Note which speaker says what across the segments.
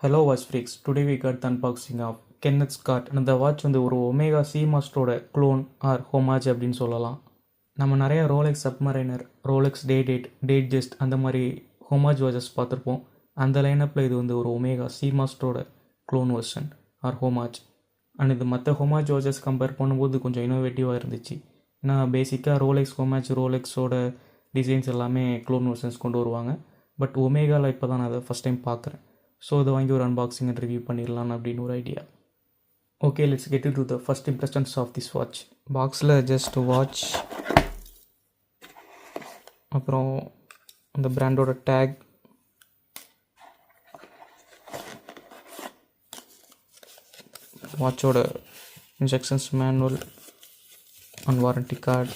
Speaker 1: Hello watch freaks, today we got the unboxing of Kenneth Scott. அந்த watch வந்து ஒரு Omega sea மாஸ்டரோட clone R ஹோமாஜ் அப்படின்னு சொல்லலாம். நம்ம நிறைய ரோலெக்ஸ் சப்மரைனர், ரோலெக்ஸ் டேட் ஜெஸ்ட் அந்த மாதிரி ஹோமாஜ் வாட்சஸ் பார்த்துருப்போம். அந்த லைனப்பில் இது வந்து ஒரு ஒமேகா சி மாஸ்டரோட clone version or homage. And இது மற்ற ஹோமாஜ் வாட்சஸ் கம்பேர் பண்ணும்போது கொஞ்சம் இன்னோவேட்டிவாக இருந்துச்சு. ஏன்னா பேசிக்காக ரோலெக்ஸோட டிசைன்ஸ் எல்லாமே க்ளோன் வெர்ஷன்ஸ் கொண்டு வருவாங்க. பட் ஒமேகாவில் இப்போ தான் நான் அதை ஃபஸ்ட் டைம் பார்க்குறேன். ஸோ இதை வாங்கி ஒரு அன்பாக்சிங் அண்ட் ரிவ்யூ பண்ணிடலாம் அப்படின்னு ஒரு idea. Okay, let's get to the first impressions of this watch. பாக்ஸில் ஜஸ்ட் வாட்ச், அப்புறம் அந்த பிராண்டோட டேக், வாட்சோட instructions manual and warranty card,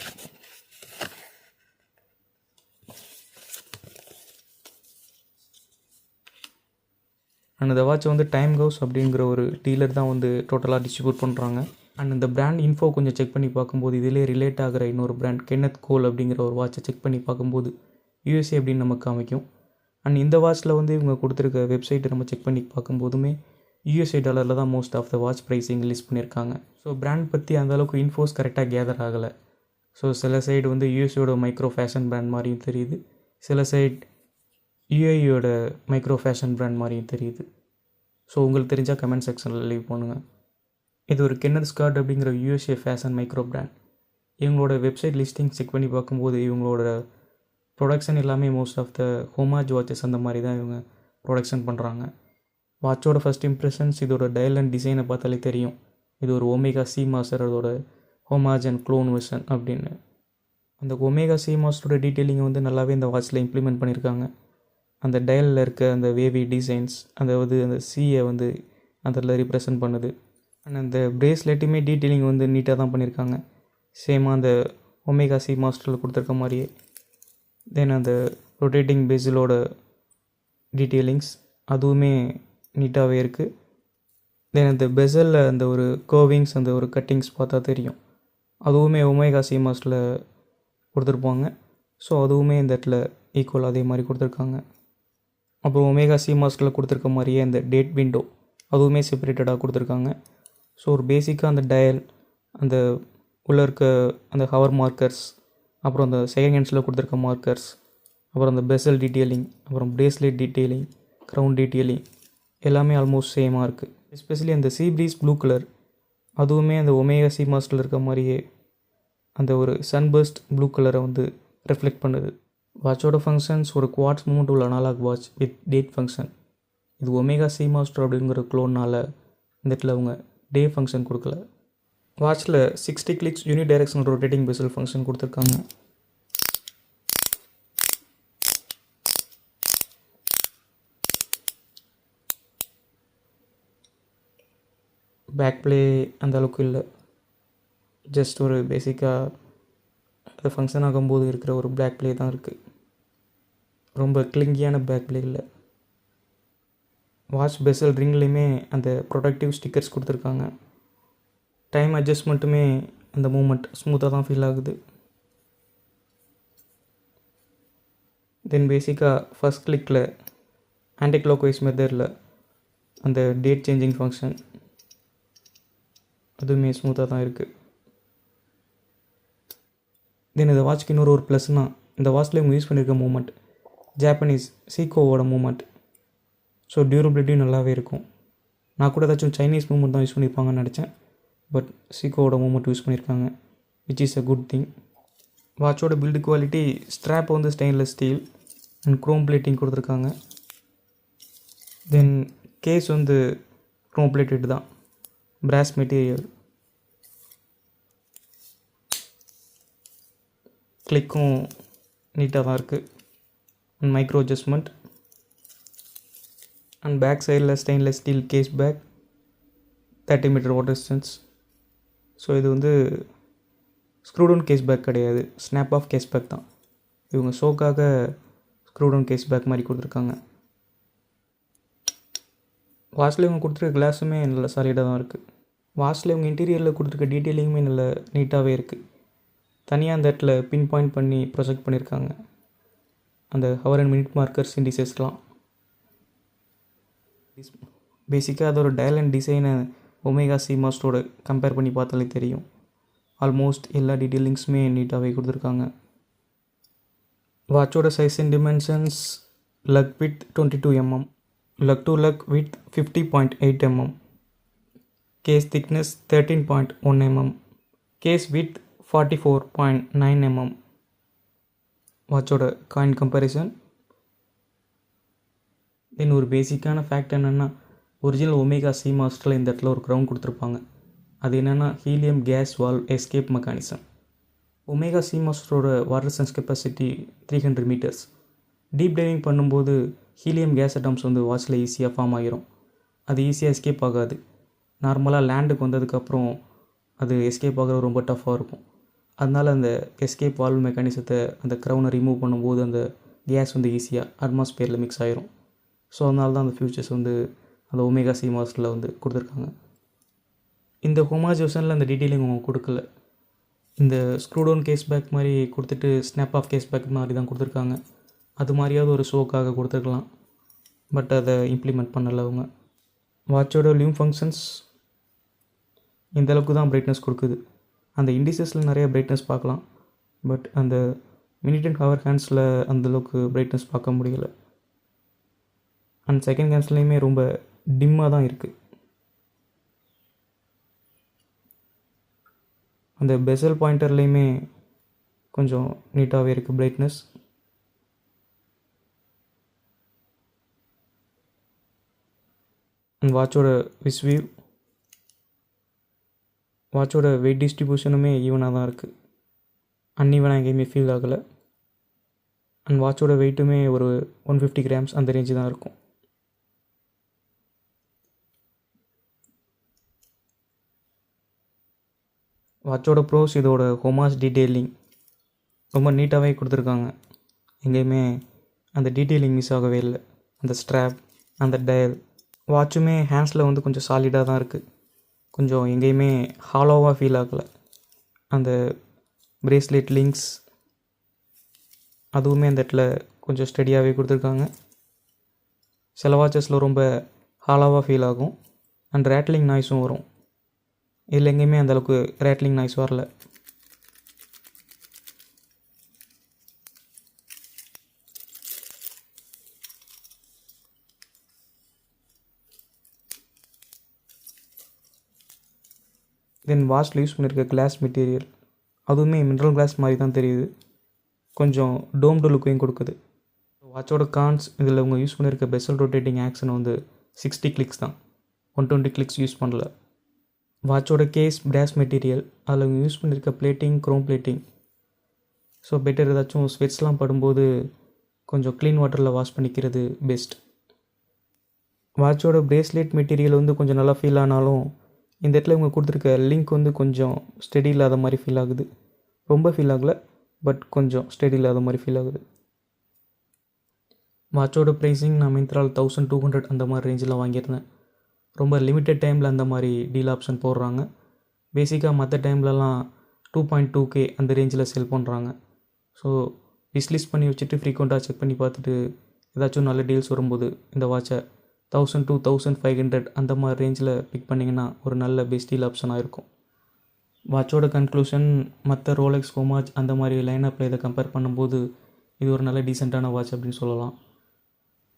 Speaker 1: and இந்த வாட்சை வந்து டைம் கவுஸ் அப்படிங்கிற ஒரு டீலர் தான் வந்து டோட்டலாக டிஸ்ட்ரிபியூட் பண்ணுறாங்க. அண்ட் இந்த பிராண்ட் இன்ஃபோ கொஞ்சம் செக் பண்ணி பார்க்கும்போது இதிலே ரிலேட் ஆகிற இன்னொரு பிராண்ட் கென்னத் கோல் அப்படிங்கிற ஒரு வாட்சை செக் பண்ணி பார்க்கும்போது யூஎஸ்ஏ அப்படின்னு நமக்கு காமிக்கும். அண்ட் இந்த வாட்சில் வந்து இவங்க கொடுத்துருக்க வெப்சைட்டை நம்ம செக் பண்ணி பார்க்கும்போதுமே யூஎஸ்ஏ டாலரில் தான் most of the watch pricing list பண்ணியிருக்காங்க. ஸோ பிராண்ட் பற்றி அந்தளவுக்கு இன்ஃபோஸ் கரெக்டாக கேதர் ஆகலை. ஸோ சில சைடு வந்து யூஎஸ்ஏயோட மைக்ரோ ஃபேஷன் பிராண்ட் மாதிரியும் தெரியுது, சில சைடு யூஏஇயோட மைக்ரோ ஃபேஷன் பிராண்ட் மாதிரியும் தெரியுது. ஸோ உங்களுக்கு தெரிஞ்சால் கமெண்ட் செக்ஷனில் லீவ் பண்ணுங்கள். இது ஒரு கென்னத் ஸ்காட் அப்படிங்கிற யூஎஸ்ஏ ஃபேஷன் மைக்ரோ பிராண்ட். இவங்களோட வெப்சைட் லிஸ்டிங் செக் பண்ணி பார்க்கும்போது இவங்களோட ப்ரொடக்ஷன் எல்லாமே மோஸ்ட் ஆஃப் த ஹோமாஜ் வாட்சஸ் அந்த மாதிரி தான் இவங்க ப்ரொடக்ஷன் பண்ணுறாங்க. வாட்சோட ஃபஸ்ட் இம்ப்ரெஷன்ஸ், இதோட டயல் அண்ட் டிசைனை பார்த்தாலே தெரியும் இது ஒரு ஒமேகா சி மாஸ்டர், அதோட ஹோமாஜ் அண்ட் க்ளோன் வெர்ஷன் அப்படின்னு. அந்த ஒமேகா சி மாஸ்டரோட டீட்டெயிலிங்கை வந்து நல்லாவே இந்த வாட்சில் இம்ப்ளிமெண்ட் பண்ணியிருக்காங்க. அந்த டயலில் இருக்க அந்த வேவி டிசைன்ஸ், அதாவது அந்த சியை வந்து அதில் ரிப்ரசன்ட் பண்ணுது. அண்ட் அந்த பிரேஸ்லெட்டுமே டீட்டெயிலிங் வந்து நீட்டாக தான் பண்ணியிருக்காங்க, சேமாக அந்த ஒமேகா சி மாஸ்டரில் கொடுத்துருக்க மாதிரியே. தென் அந்த ரொட்டேட்டிங் பெசிலோட டீட்டெயிலிங்ஸ் அதுவுமே நீட்டாகவே இருக்குது. தென் அந்த பெசலில் அந்த ஒரு கர்விங்ஸ், அந்த ஒரு கட்டிங்ஸ் பார்த்தா தெரியும், அதுவுமே ஒமேகா சி மாஸ்டரில் கொடுத்துருப்பாங்க. ஸோ அதுவுமே இந்த இடத்துல ஈக்குவல் அதே மாதிரி கொடுத்துருக்காங்க. அப்புறம் ஒமேகா சி மாஸ்டரில் கொடுத்துருக்க மாதிரியே அந்த டேட் விண்டோ அதுவுமே செப்பரேட்டடாக கொடுத்துருக்காங்க. ஸோ ஒரு பேசிக்காக அந்த டயல், அந்த உள்ளே இருக்க அந்த ஹவர் மார்க்கர்ஸ், அப்புறம் அந்த செகண்ட் ஹேண்ட்ஸில் கொடுத்துருக்க மார்க்கர்ஸ், அப்புறம் அந்த பெசல் டீட்டெயிலிங், அப்புறம் பிரேஸ்லெட் டீட்டெயிலிங், க்ரௌன் டீட்டெயிலிங் எல்லாமே ஆல்மோஸ்ட் சேமாக இருக்குது. எஸ்பெஷலி அந்த சீ ப்ரீஸ் ப்ளூ கலர் அதுவுமே அந்த ஒமேகா சி மாஸ்டரில் இருக்க மாதிரியே அந்த ஒரு சன்பர்ஸ்ட் ப்ளூ கலரை வந்து ரெஃப்ளெக்ட் பண்ணுது. வாட்சோட ஃபங்க்ஷன்ஸ் ஒரு குவாட்ஸ் மூமெண்ட் உள்ள analogue watch with date function. இது ஒமேகா சி மாஸ்டர் அப்படிங்கிற க்ளோனால் இந்த இடத்துல அவங்க டே ஃபங்க்ஷன் கொடுக்கல. வாட்சில் 60 கிளிக்ஸ் யூனி டைரக்ஷனல் ரொட்டேட்டிங் பெசல் ஃபங்க்ஷன் கொடுத்துருக்காங்க. பேக் ப்ளே அந்த அளவுக்கு இல்லை, ஜஸ்ட் ஒரு பேசிக்காக அது ஃபங்க்ஷன் ஆகும்போது இருக்கிற ஒரு பேக் ப்ளே தான் இருக்குது, ரொம்ப கிளிங்கியான பேக் ப்ளே இல்லை. வாட்ச் பெசல் ரிங்லேயுமே அந்த ப்ரொடக்டிவ் ஸ்டிக்கர்ஸ் கொடுத்துருக்காங்க. டைம் அட்ஜஸ்ட்மெண்ட்டுமே அந்த மூமெண்ட் ஸ்மூத்தாக தான் ஃபீல் ஆகுது. தென் பேசிக்காக ஃபஸ்ட் கிளிக்கில் ஆன்டி கிளாக்வைஸ் மெத்தடில் அந்த டேட் சேஞ்சிங் ஃபங்க்ஷன் அதுவுமே ஸ்மூத்தாக தான் இருக்குது. தென் இந்த வாட்ச்க்கு இன்னொரு ப்ளஸ்னால் இந்த வாட்சில் இவங்க யூஸ் பண்ணியிருக்க மூமெண்ட் ஜாப்பனீஸ் சீக்கோவோட மூமெண்ட். ஸோ டியூரபிலிட்டியும் நல்லாவே இருக்கும். நான் கூட ஏதாச்சும் சைனீஸ் மூமெண்ட் தான் யூஸ் பண்ணியிருப்பாங்கன்னு நினச்சேன், பட் சீக்கோவோட மூமெண்ட் யூஸ் பண்ணியிருக்காங்க, which is a good thing. வாட்சோட பில்டு குவாலிட்டி, ஸ்ட்ராப் வந்து stainless steel and chrome plating கொடுத்துருக்காங்க. தென் கேஸ் வந்து க்ரோம் பிளேட்டட் தான், பிராஸ் மெட்டீரியல். கிளிக்கும் நீட்டாக தான் இருக்குது and micro adjustment. And back சைடில் stainless steel case back, 30 meter water resistance. So இது வந்து ஸ்க்ரூடவுன் கேஸ் பேக் கிடையாது, ஸ்னாப் ஆஃப் கேஸ் பேக் தான். இவங்க ஷோக்காக ஸ்க்ரூடவுன் கேஸ் பேக் மாதிரி கொடுத்துருக்காங்க. வாட்சில் இவங்க கொடுத்துருக்க கிளாஸுமே நல்ல சாலிடாக தான் இருக்குது. வாட்சில் இவங்க இன்டீரியரில் கொடுத்துருக்க டீட்டெயிலிங்குமே நல்ல நீட்டாகவே இருக்குது. தனியாக அந்த இடத்துல பின் பாயிண்ட் பண்ணி ப்ரொஜெக்ட் பண்ணியிருக்காங்க அந்த ஹவர் அண்ட் மினிட் மார்க்கர்ஸ் இண்டிசஸ்லாம். பேசிக்காக அதோட டயல் அண்ட் டிசைனை ஒமேகா சி மாஸ்டரோட கம்பேர் பண்ணி பார்த்தாலே தெரியும். ஆல்மோஸ்ட் எல்லா டீட்டெயிலிங்ஸுமே நீட்டாகவே கொடுத்துருக்காங்க. வாட்சோட size and dimensions lug width 22 mm, lug to lug width 50.8 mm, case thickness 13.1 mm, case width 44.9 mm. வாட்சோட காயின் கம்பேரிசன். தென் ஒரு பேசிக்கான ஃபேக்ட் என்னென்னா, ஒரிஜினல் ஒமேகா சி மாஸ்டரில் இந்த இடத்துல ஒரு க்ரௌண்ட் கொடுத்துருப்பாங்க. அது என்னென்னா helium gas valve escape mechanism. Omega sea மாஸ்டரோட water sense capacity 300 meters. Deep diving பண்ணும்போது ஹீலியம் கேஸ் அட்டம்ஸ் வந்து வாட்சில் ஈஸியாக ஃபார்ம் ஆகிரும். அது ஈஸியாக எஸ்கேப் ஆகாது. நார்மலாக லேண்டுக்கு வந்ததுக்கப்புறம் அது எஸ்கேப் ஆகிறது ரொம்ப டஃப்பாக இருக்கும். அதனால் அந்த எஸ்கேப் வால்வ் மெக்கானிசத்தை அந்த க்ரௌனை ரிமூவ் பண்ணும்போது அந்த கேஸ் வந்து ஈஸியாக அட்மாஸ்பியரில் மிக்ஸ் ஆகிரும். ஸோ அதனால தான் அந்த ஃபியூச்சர்ஸ் வந்து அந்த ஒமேகா சி மாஸ்டரில் வந்து கொடுத்துருக்காங்க. இந்த ஹோமாஜ் வெர்ஷனில் அந்த டீட்டெயிலிங் அவங்க கொடுக்கல. இந்த ஸ்க்ரூடவுன் கேஸ் பேக் மாதிரி கொடுத்துட்டு ஸ்னாப் ஆஃப் கேஸ் பேக் மாதிரி தான் கொடுத்துருக்காங்க. அது மாதிரியாவது ஒரு ஷோக்காக கொடுத்துருக்கலாம், பட் அதை இம்ப்ளிமெண்ட் பண்ணலை அவங்க. வாட்சோட லியூம் ஃபங்க்ஷன்ஸ் இந்தளவுக்கு தான் பிரைட்னஸ் கொடுக்குது. அந்த இண்டிசஸில் நிறைய பிரைட்னஸ் பார்க்கலாம், பட் அந்த மினிட் அண்ட் ஹவர் ஹேண்ட்ஸில் அந்தளவுக்கு பிரைட்னஸ் பார்க்க முடியலை. அண்ட் செகண்ட் ஹேண்ட்ஸ்லேயுமே ரொம்ப டிம்மாக தான் இருக்குது. அந்த பெசல் பாயிண்டர்லேயுமே கொஞ்சம் நீட்டாகவே இருக்குது பிரைட்னஸ். அண்ட் வாட்சோட விஸ்வியூ, வாட்சோட வெயிட் டிஸ்ட்ரிபியூஷனுமே ஈவனாக தான் இருக்குது. அன்ஈவனாக எங்கேயுமே ஃபீல் ஆகலை. அண்ட் வாட்சோட வெயிட்டுமே ஒரு 150 grams அந்த ரேஞ்சு தான் இருக்கும். வாட்சோட ப்ரோஸ் இதோட ஹோமாஜ் டீட்டெயிலிங் ரொம்ப நீட்டாகவே கொடுத்துருக்காங்க. எங்கேயுமே அந்த டீட்டெயிலிங் மிஸ் ஆகவே இல்லை. அந்த ஸ்ட்ராப், அந்த டயல், வாட்சுமே ஹேண்ட்ஸில் வந்து கொஞ்சம் சாலிடாக தான் இருக்குது. கொஞ்சம் எங்கேயுமே ஹாலோவாக ஃபீல் ஆகலை. அந்த பிரேஸ்லெட் லிங்க்ஸ் அதுவுமே அந்த இடத்துல கொஞ்சம் ஸ்டடியாகவே கொடுத்துருக்காங்க. சில வாட்சஸில் ரொம்ப ஹாலோவாக ஃபீல் ஆகும். அண்ட் ரேட்லிங் நாய்ஸும் வரும். இதில் எங்கேயுமே அந்தளவுக்கு ரேட்லிங் நாய்ஸ் வரல. தென் வாட்சில் யூஸ் பண்ணியிருக்க கிளாஸ் மெட்டீரியல் அதுவுமே மினரல் கிளாஸ் மாதிரி தான் தெரியுது. கொஞ்சம் டோம்டு லுக்கையும் கொடுக்குது. வாட்சோட கான்ஸ், இதில் அவங்க யூஸ் பண்ணியிருக்க பெசல் ரொட்டேட்டிங் ஆக்ஷன் வந்து 60 clicks தான், 120 clicks யூஸ் பண்ணல. வாட்சோட கேஸ் பிராஸ் மெட்டீரியல், அதில் அவங்க யூஸ் பண்ணியிருக்க plating Chrome plating. So better ஏதாச்சும் ஸ்வெட்ஸ்லாம் படும்போது கொஞ்சம் க்ளீன் வாட்டரில் வாஷ் பண்ணிக்கிறது பெஸ்ட். வாட்சோட பிரேஸ்லெட் மெட்டீரியல் வந்து கொஞ்சம் நல்லா ஃபீல் ஆனாலும் இந்த இடத்துல இவங்க கொடுத்துருக்க லிங்க் வந்து கொஞ்சம் ஸ்டெடி இல்லாத மாதிரி ஃபீல் ஆகுது. ரொம்ப ஃபீல் ஆகலை, பட் கொஞ்சம் ஸ்டெடி இல்லாத மாதிரி ஃபீல் ஆகுது. வாட்சோட ப்ரைஸிங் நான் மிந்த்ராவில் 1200 அந்த மாதிரி ரேஞ்சில் வாங்கியிருந்தேன். ரொம்ப லிமிட்டட் டைமில் அந்த மாதிரி டீல் ஆப்ஷன் போடுறாங்க. பேசிக்காக மற்ற டைம்லலாம் 2.2K அந்த ரேஞ்சில் செல் பண்ணுறாங்க. ஸோ விஸ்லிஸ்ட் பண்ணி வச்சுட்டு ஃப்ரீக்வெண்ட்டாக செக் பண்ணி பார்த்துட்டு ஏதாச்சும் நல்ல டீல்ஸ் வரும்போது இந்த வாட்சை 1000 to 1500 அந்த மாதிரி ரேஞ்சில் பிக் பண்ணிங்கன்னா ஒரு நல்ல பெஸ்ட் டீல் ஆப்ஷனாக இருக்கும். வாட்சோட கன்க்ளூஷன், மற்ற ரோலெக்ஸ், ஹோமாஜ் அந்த மாதிரி லைனப்பில் இதை கம்பேர் பண்ணும்போது இது ஒரு நல்ல டீசெண்டான வாட்ச் அப்படின்னு சொல்லலாம்.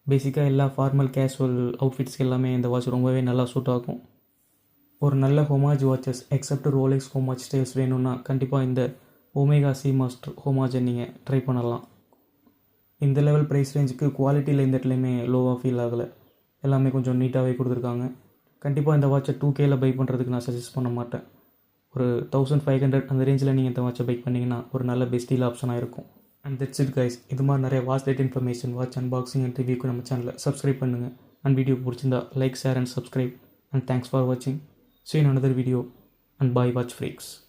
Speaker 1: பேசிக்காக எல்லா ஃபார்மல் கேஷுவல் அவுட்ஃபிட்ஸ்க்கு எல்லாமே இந்த வாட்ச் ரொம்பவே நல்லா சூட் ஆகும். ஒரு நல்ல ஹோமாஜ் வாட்சஸ் எக்ஸப்ட் ரோலெக்ஸ் ஹோமாஜ் ஸ்டைல்ஸ் வேணும்னா கண்டிப்பாக இந்த ஒமேகா சி மாஸ்டர் ஹோமாஜை நீங்கள் ட்ரை பண்ணலாம். இந்த லெவல் ப்ரைஸ் ரேஞ்சுக்கு குவாலிட்டியில் இந்த இடத்துலையுமே லோவாக ஃபீல் ஆகலை. எல்லாமே கொஞ்சம் நீட்டாகவே கொடுத்துருக்காங்க. கண்டிப்பாக இந்த வாட்சை 2Kல பை பண்ணுறதுக்கு நான் சஜஸ்ட் பண்ண மாட்டேன். ஒரு 1500 அந்த ரேஞ்சில் நீங்கள் இந்த வாட்சை பை பண்ணிங்கன்னா ஒரு நல்ல பெஸ்ட் டீல் ஆப்ஷனாக இருக்கும். And that's it guys. இது மாதிரி நிறைய watch rate information, watch unboxing and ரிவ்யூக்கு நம்ம சேனலை சப்ஸ்கிரைப் பண்ணுங்கள். அண்ட் வீடியோ பிடிச்சிருந்தா like, share and subscribe. And thanks for வாட்சிங். See you in another video and bye watch freaks.